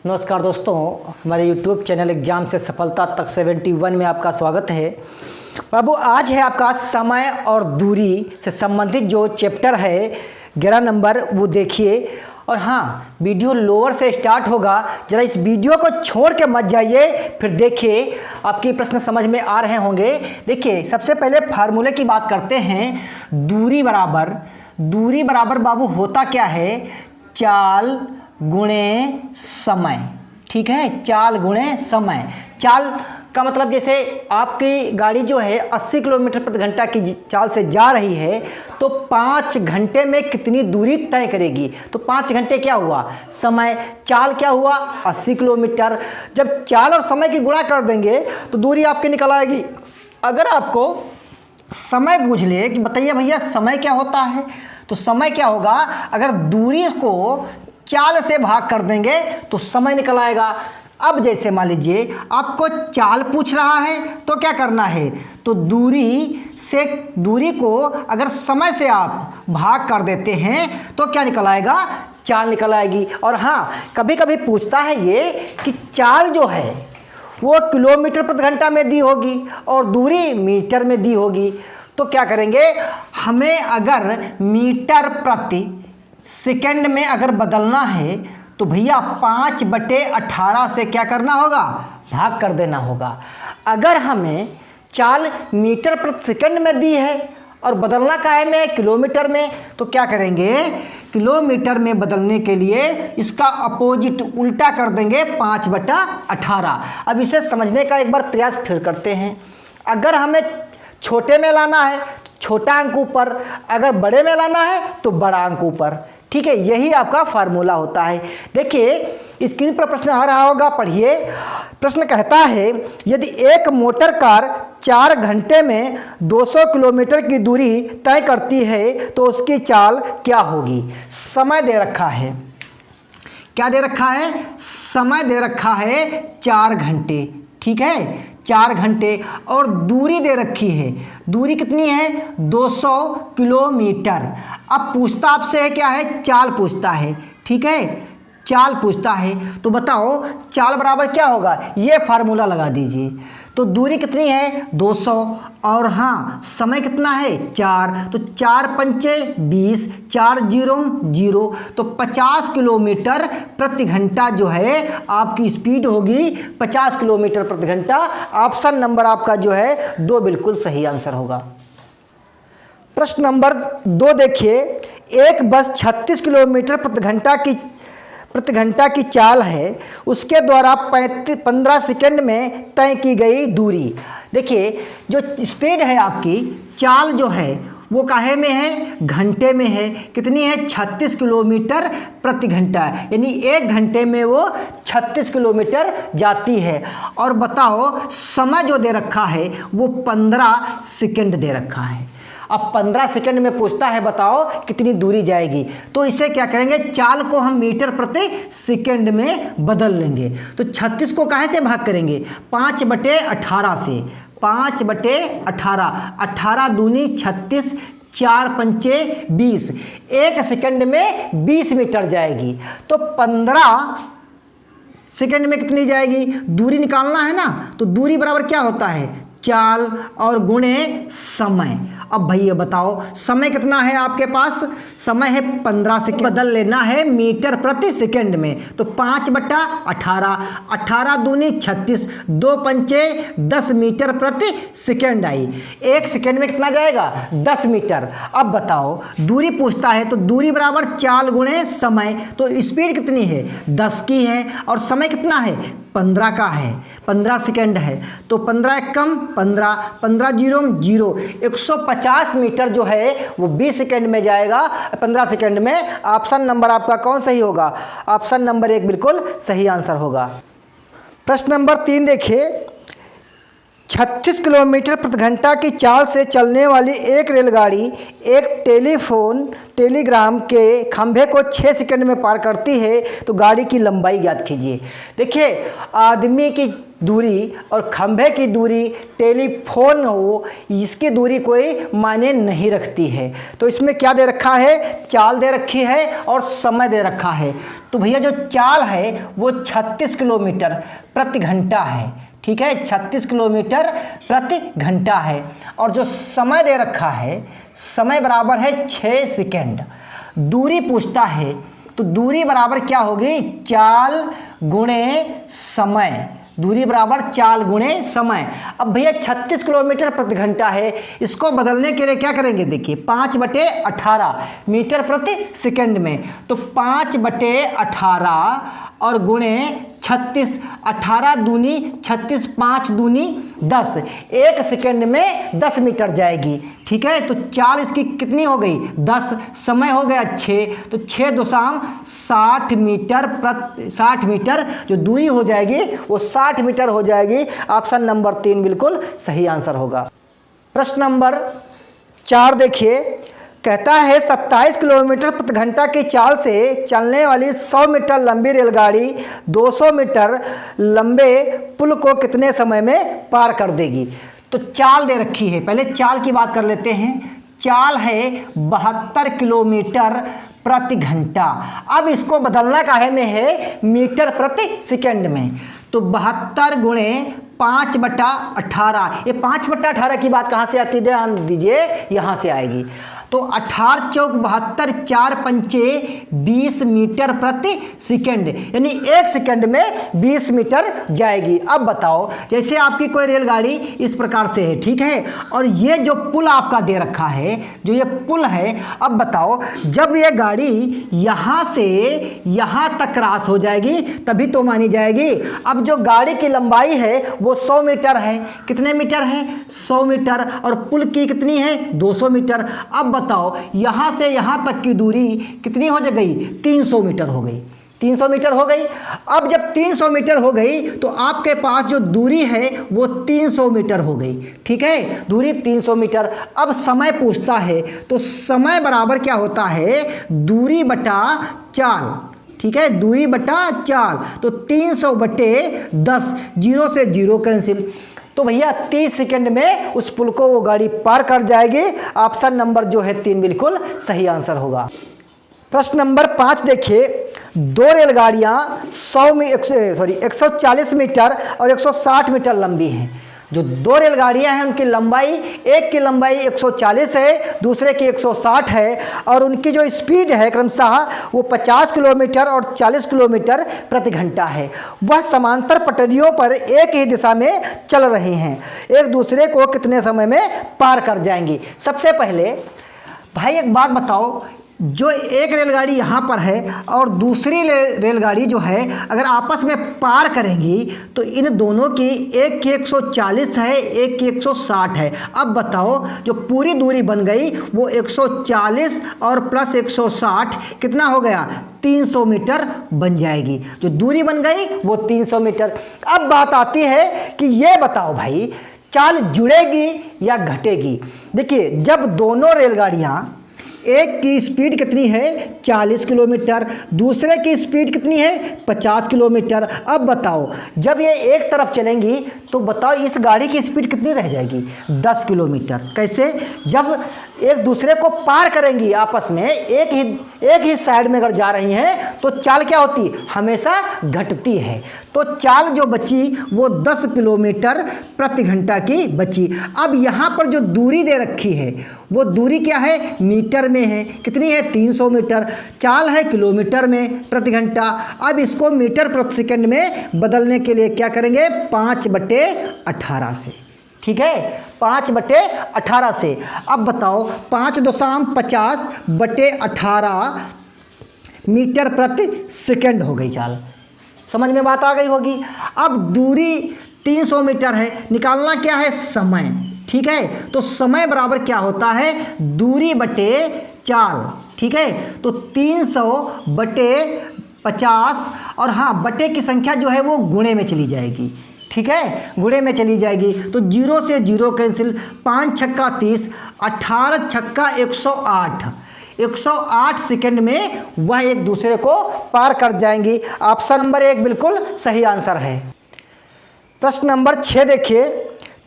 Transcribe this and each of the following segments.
नमस्कार दोस्तों, हमारे YouTube चैनल एग्जाम से सफलता तक 71 में आपका स्वागत है। बाबू, आज है आपका समय और दूरी से संबंधित जो चैप्टर है 11 नंबर, वो देखिए। और हाँ, वीडियो लोअर से स्टार्ट होगा, ज़रा इस वीडियो को छोड़ के मत जाइए, फिर देखिए आपके प्रश्न समझ में आ रहे होंगे। देखिए, सबसे पहले फार्मूले की बात करते हैं। दूरी बराबर बाबू होता क्या है? चाल गुणे समय। ठीक है, चाल गुणे समय। चाल का मतलब जैसे आपकी गाड़ी जो है 80 किलोमीटर प्रति घंटा की चाल से जा रही है, तो 5 घंटे में कितनी दूरी तय करेगी? तो 5 घंटे क्या हुआ? समय। चाल क्या हुआ? 80 किलोमीटर। जब चाल और समय की गुणा कर देंगे तो दूरी आपकी निकल आएगी। अगर आपको समय पूछ ले कि बताइए भैया समय क्या होता है, तो समय क्या होगा? अगर दूरी को चाल से भाग कर देंगे तो समय निकल आएगा। अब जैसे मान लीजिए आपको चाल पूछ रहा है तो क्या करना है? तो दूरी को अगर समय से आप भाग कर देते हैं तो क्या निकल आएगा? चाल निकल आएगी। और हाँ, कभी कभी पूछता है ये कि चाल जो है वो किलोमीटर प्रति घंटा में दी होगी और दूरी मीटर में दी होगी, तो क्या करेंगे? हमें अगर मीटर प्रति सेकंड में अगर बदलना है तो भैया 5/18 से क्या करना होगा? भाग कर देना होगा। अगर हमें चाल मीटर प्रति सेकंड में दी है और बदलना का है में किलोमीटर में, तो क्या करेंगे? किलोमीटर में बदलने के लिए इसका अपोजिट उल्टा कर देंगे, 5/18। अब इसे समझने का एक बार प्रयास फिर करते हैं। अगर हमें छोटे में लाना है तो छोटा अंक ऊपर, अगर बड़े में लाना है तो बड़ा अंक ऊपर। ठीक है, यही आपका फार्मूला होता है। देखिए, स्क्रीन पर प्रश्न आ रहा होगा, पढ़िए। प्रश्न कहता है, यदि एक मोटर कार 4 घंटे में 200 किलोमीटर की दूरी तय करती है तो उसकी चाल क्या होगी? समय दे रखा है। क्या दे रखा है? समय दे रखा है 4 घंटे। ठीक है, 4 घंटे। और दूरी दे रखी है। दूरी कितनी है? 200 किलोमीटर। अब पूछता आपसे है क्या है? चाल पूछता है। ठीक है, चाल पूछता है। तो बताओ चाल बराबर क्या होगा? ये फार्मूला लगा दीजिए। तो दूरी कितनी है? 200। और हाँ, समय कितना है? 4। तो 4 पंचे 20, 4 0 0, तो 50 किलोमीटर प्रति घंटा जो है आपकी स्पीड होगी, 50 किलोमीटर प्रति घंटा। ऑप्शन नंबर आपका जो है 2 बिल्कुल सही आंसर होगा। प्रश्न नंबर 2 देखिए। एक बस 36 किलोमीटर प्रति घंटा की चाल है, उसके द्वारा 15 सेकंड में तय की गई दूरी। देखिए, जो स्पीड है आपकी, चाल जो है वो काहे में है? घंटे में है। कितनी है? 36 किलोमीटर प्रति घंटा, यानी 1 घंटे में वो 36 किलोमीटर जाती है। और बताओ समय जो दे रखा है वो 15 सेकंड दे रखा है। अब 15 सेकंड में पूछता है बताओ कितनी दूरी जाएगी, तो इसे क्या करेंगे? चाल को हम मीटर प्रति सेकंड में बदल लेंगे। तो 36 को काहे से भाग करेंगे? 5/18 से। 5/18, 18 दूनी 36, 4 पंचे 20, 1 सेकंड में 20 मीटर जाएगी। तो 15 सेकंड में कितनी जाएगी? दूरी निकालना है ना, तो दूरी बराबर क्या होता है? चाल और गुणे समय। अब भैया बताओ समय कितना है आपके पास? समय है 15 सेकंड। बदल लेना है मीटर प्रति सेकंड में, तो 5/18, 18 दूनी 36, 2 पंचे 10 मीटर प्रति सेकंड आई। 1 सेकंड में कितना जाएगा? 10 मीटर। अब बताओ दूरी पूछता है, तो दूरी बराबर चाल गुणे समय। तो स्पीड कितनी है? 10 की है और समय कितना है? 15 का है, 15 सेकंड है। तो 15 कम 15, 15 0 0, 150 मीटर जो है वो 20 सेकंड में जाएगा, 15 सेकंड में। ऑप्शन नंबर आपका कौन सही होगा? ऑप्शन नंबर 1 बिल्कुल सही आंसर होगा। प्रश्न नंबर 3 देखिए। 36 किलोमीटर प्रति घंटा की चाल से चलने वाली एक रेलगाड़ी एक टेलीग्राम के खंभे को 6 सेकंड में पार करती है, तो गाड़ी की लंबाई ज्ञात कीजिए। देखिए, आदमी की दूरी और खंभे की दूरी, टेलीफोन हो, इसकी दूरी कोई मायने नहीं रखती है। तो इसमें क्या दे रखा है, चाल दे रखी है और समय दे रखा है। तो भैया जो चाल है वो 36 किलोमीटर प्रति घंटा है, ठीक है, 36 किलोमीटर प्रति घंटा है। और जो समय दे रखा है, समय बराबर है 6 सेकेंड। दूरी पूछता है तो दूरी बराबर क्या होगी, चाल गुणे समय, दूरी बराबर चाल गुणे समय। अब भैया 36 किलोमीटर प्रति घंटा है, इसको बदलने के लिए क्या करेंगे, देखिए 5/18 मीटर प्रति सेकंड में, तो 5/18 और गुणे 36, 18 दूनी 36, 5 दूनी 10, 1 सेकंड में 10 मीटर जाएगी, ठीक है। तो चाल इसकी कितनी हो गई, 10, समय हो गया 6, तो 6 दूसाम 60 मीटर जो दूरी हो जाएगी वो 60 मीटर हो जाएगी। ऑप्शन नंबर 3 बिल्कुल सही आंसर होगा। प्रश्न नंबर 4 देखिए, कहता है 27 किलोमीटर प्रति घंटा की चाल से चलने वाली 100 मीटर लंबी रेलगाड़ी 200 मीटर लंबे पुल को कितने समय में पार कर देगी। तो चाल दे रखी है, पहले चाल की बात कर लेते हैं। चाल है 72 किलोमीटर प्रति घंटा। अब इसको बदलना काहे में है, मीटर प्रति सेकंड में। तो 72 गुणे 5/18, ये 5/18 की बात कहाँ से आती है, ध्यान दीजिए, यहाँ से आएगी। तो 18 चौक 72, 4 पंचे 20 मीटर प्रति सेकंड, यानी 1 सेकंड में 20 मीटर जाएगी। अब बताओ, जैसे आपकी कोई रेलगाड़ी इस प्रकार से है, ठीक है, और ये जो पुल आपका दे रखा है, जो ये पुल है, अब बताओ जब ये गाड़ी यहाँ से यहाँ तक क्रॉस हो जाएगी तभी तो मानी जाएगी। अब जो गाड़ी की लंबाई है वो 100 मीटर है, कितने मीटर है, 100 मीटर, और पुल की कितनी है, 200 मीटर। अब बताओ यहां से यहां तक की दूरी कितनी हो गई, 300 मीटर हो गई, 300 मीटर हो गई। अब जब 300 मीटर हो गई तो आपके पास जो दूरी है वो 300 मीटर हो गई, ठीक है, दूरी 300 मीटर। अब समय पूछता है तो समय बराबर क्या होता है, दूरी बटा चाल, ठीक है, दूरी बटा चाल। तो 300/10, 0 से 0 कैंसिल। तो भैया 30 सेकंड में उस पुल को वो गाड़ी पार कर जाएगी। ऑप्शन नंबर जो है 3 बिल्कुल सही आंसर होगा। प्रश्न नंबर 5 देखिए, 2 रेलगाड़ियां 140 मीटर और 160 मीटर लंबी हैं। जो 2 रेलगाड़ियां हैं उनकी लंबाई, एक की लंबाई 140 है, दूसरे की 160 है, और उनकी जो स्पीड है क्रमशः वो 50 किलोमीटर और 40 किलोमीटर प्रति घंटा है। वह समांतर पटरियों पर एक ही दिशा में चल रही हैं, एक दूसरे को कितने समय में पार कर जाएंगी। सबसे पहले भाई एक बात बताओ, जो एक रेलगाड़ी यहाँ पर है और दूसरी रेलगाड़ी जो है अगर आपस में पार करेंगी तो इन दोनों की, एक की 140 है, एक की 160 है। अब बताओ जो पूरी दूरी बन गई वो 140 और प्लस 160 कितना हो गया, 300 मीटर बन जाएगी। जो दूरी बन गई वो 300 मीटर। अब बात आती है कि ये बताओ भाई चाल जुड़ेगी या घटेगी। देखिए जब दोनों रेलगाड़ियाँ, एक की स्पीड कितनी है 40 किलोमीटर, दूसरे की स्पीड कितनी है 50 किलोमीटर। अब बताओ जब ये एक तरफ चलेंगी तो बताओ इस गाड़ी की स्पीड कितनी रह जाएगी, 10 किलोमीटर। कैसे, जब एक दूसरे को पार करेंगी आपस में, एक ही साइड में अगर जा रही हैं तो चाल क्या होती, हमेशा घटती है। तो चाल जो बची वो 10 किलोमीटर प्रति घंटा की बची। अब यहाँ पर जो दूरी दे रखी है वो दूरी क्या है, मीटर में है, कितनी है 300 मीटर, चाल है किलोमीटर में प्रति घंटा। अब इसको मीटर प्रति सेकंड में बदलने के लिए क्या करेंगे, 5/18 से, ठीक है, 5/18 से। अब बताओ 5 दूसाम 50/18 मीटर प्रति सेकंड हो गई चाल। समझ में बात आ गई होगी। अब दूरी 300 मीटर है, निकालना क्या है, समय, ठीक है। तो समय बराबर क्या होता है, दूरी बटे चाल, ठीक है। तो 300/50, और हाँ बटे की संख्या जो है वो गुणे में चली जाएगी, ठीक है, गुणे में चली जाएगी। तो 0 से 0 कैंसिल, 5 छक्का 30, 18 छक्का 108, 108 सेकंड में वह एक दूसरे को पार कर जाएंगी। ऑप्शन नंबर 1 बिल्कुल सही आंसर है। प्रश्न नंबर 6 देखिए,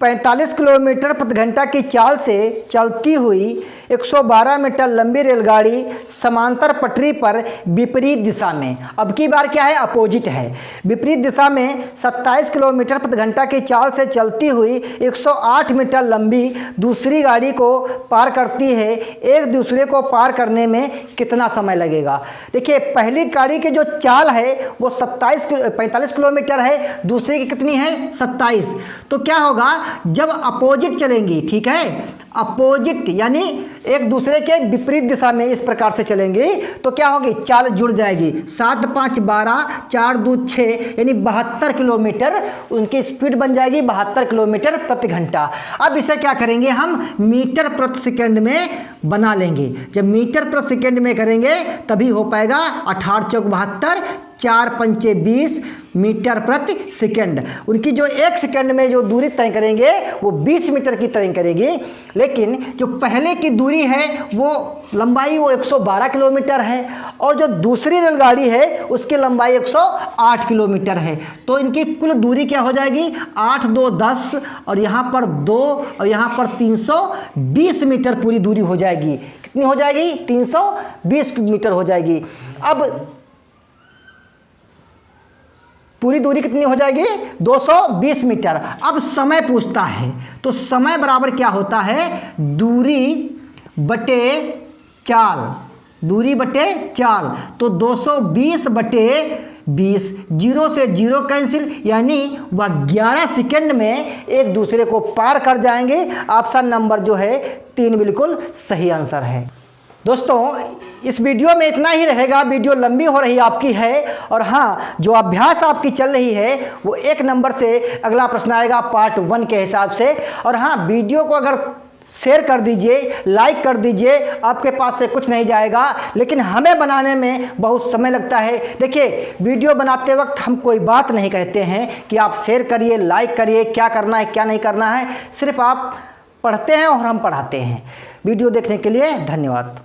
45 किलोमीटर प्रति घंटा की चाल से चलती हुई 112 मीटर लंबी रेलगाड़ी समांतर पटरी पर विपरीत दिशा में, अब की बार क्या है, अपोजिट है, विपरीत दिशा में 27 किलोमीटर प्रति घंटा की चाल से चलती हुई 108 मीटर लंबी दूसरी गाड़ी को पार करती है, एक दूसरे को पार करने में कितना समय लगेगा। देखिए पहली गाड़ी की जो चाल है वो 45 किलोमीटर है, दूसरी की कितनी है, 27। तो क्या होगा, जब अपोजिट चलेंगी, ठीक है, अपोजिट यानी एक दूसरे के विपरीत दिशा में इस प्रकार से चलेंगी तो क्या होगी, चाल जुड़ जाएगी। 7 5 12, 4 2 6 यानी 72 किलोमीटर उनकी स्पीड बन जाएगी, 72 किलोमीटर प्रति घंटा। अब इसे क्या करेंगे, हम मीटर प्रति सेकंड में बना लेंगे। जब मीटर प्रति सेकंड में करेंगे तभी हो पाएगा। 18 चौक 72, 4 पंचे 20 मीटर प्रति सेकंड। उनकी जो एक सेकंड में जो दूरी तय करेंगे वो 20 मीटर की तय करेगी, लेकिन जो पहले की दूरी है वो लंबाई वो 112 किलोमीटर है और जो दूसरी रेलगाड़ी है उसकी लंबाई 108 किलोमीटर है। तो इनकी कुल दूरी क्या हो जाएगी, 8 2 10 और यहाँ पर 2 और यहाँ पर 320 मीटर पूरी दूरी हो जाएगी। कितनी हो जाएगी, 320 मीटर हो जाएगी। अब पूरी दूरी कितनी हो जाएगी, 220 मीटर। अब समय पूछता है तो समय बराबर क्या होता है, दूरी बटे चाल, दूरी बटे चाल। तो 220 बटे 20, 0 से 0 कैंसिल, यानी वह 11 सेकंड में एक दूसरे को पार कर जाएंगे। ऑप्शन नंबर जो है 3 बिल्कुल सही आंसर है। दोस्तों इस वीडियो में इतना ही रहेगा, वीडियो लंबी हो रही आपकी है। और हाँ, जो अभ्यास आपकी चल रही है वो 1 नंबर से अगला प्रश्न आएगा पार्ट 1 के हिसाब से। और हाँ, वीडियो को अगर शेयर कर दीजिए, लाइक कर दीजिए, आपके पास से कुछ नहीं जाएगा, लेकिन हमें बनाने में बहुत समय लगता है। देखिए वीडियो बनाते वक्त हम कोई बात नहीं कहते हैं कि आप शेयर करिए, लाइक करिए, क्या करना है क्या नहीं करना है, सिर्फ आप पढ़ते हैं और हम पढ़ाते हैं। वीडियो देखने के लिए धन्यवाद।